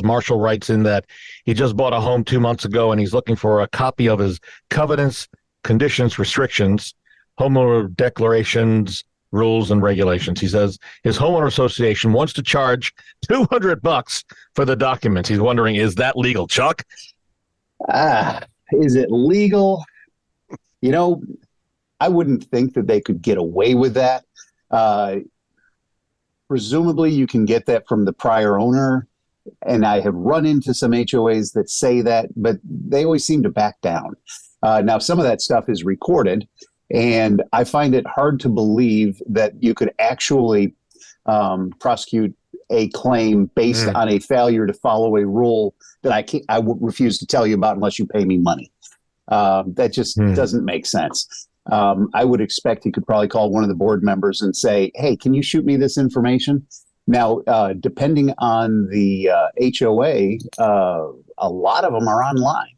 Marshall writes in that he just bought a home 2 months ago and he's looking for a copy of his covenants, conditions, restrictions, homeowner declarations, rules, and regulations. He says his homeowner association wants to charge $200 for the documents. He's wondering, is that legal, Chuck? Is it legal? You know, I wouldn't think that they could get away with that. Presumably, you can get that from the prior owner. And I have run into some HOAs that say that, but they always seem to back down. Now, some of that stuff is recorded, and I find it hard to believe that you could actually prosecute a claim based on a failure to follow a rule that I would refuse to tell you about unless you pay me money. That just doesn't make sense. I would expect he could probably call one of the board members and say, hey, can you shoot me this information? Now, depending on the HOA, a lot of them are online,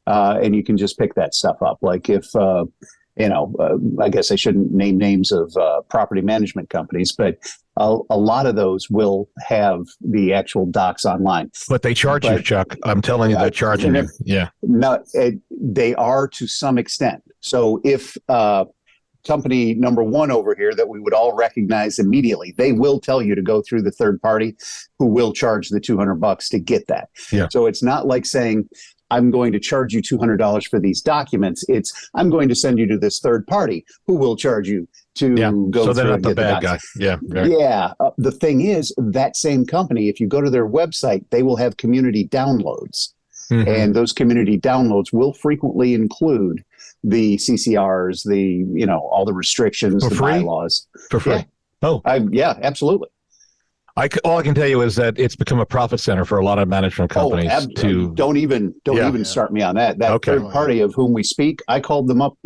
and you can just pick that stuff up. Like if, I guess I shouldn't name names of property management companies, but a lot of those will have the actual docs online. But they charge you, Chuck. I'm telling you, they're charging you. Yeah. No, they are to some extent. So if company number one over here that we would all recognize immediately, they will tell you to go through the third party who will charge the $200 to get that. Yeah. So it's not like saying, I'm going to charge you $200 for these documents. It's, I'm going to send you to this third party who will charge you to go so through they're not and the get bad the guy. Yeah. Yeah. The thing is, that same company, if you go to their website, they will have community downloads. And those community downloads will frequently include the CC&Rs, all the restrictions, the bylaws. For free. Yeah. Yeah, absolutely. All I can tell you is that it's become a profit center for a lot of management companies. Don't even start me on that. That third party of whom we speak, I called them up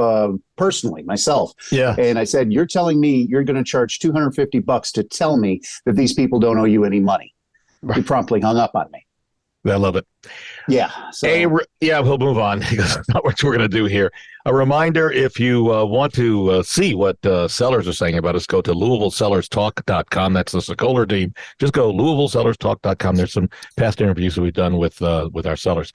personally myself. Yeah. And I said, you're telling me you're going to charge $250 to tell me that these people don't owe you any money. Right. He promptly hung up on me. I love it. Yeah. So. We'll move on because that's not what we're going to do here. A reminder, if you want to see what sellers are saying about us, go to LouisvilleSellersTalk.com. That's the Sokoler team. Just go LouisvilleSellersTalk.com. There's some past interviews that we've done with our sellers.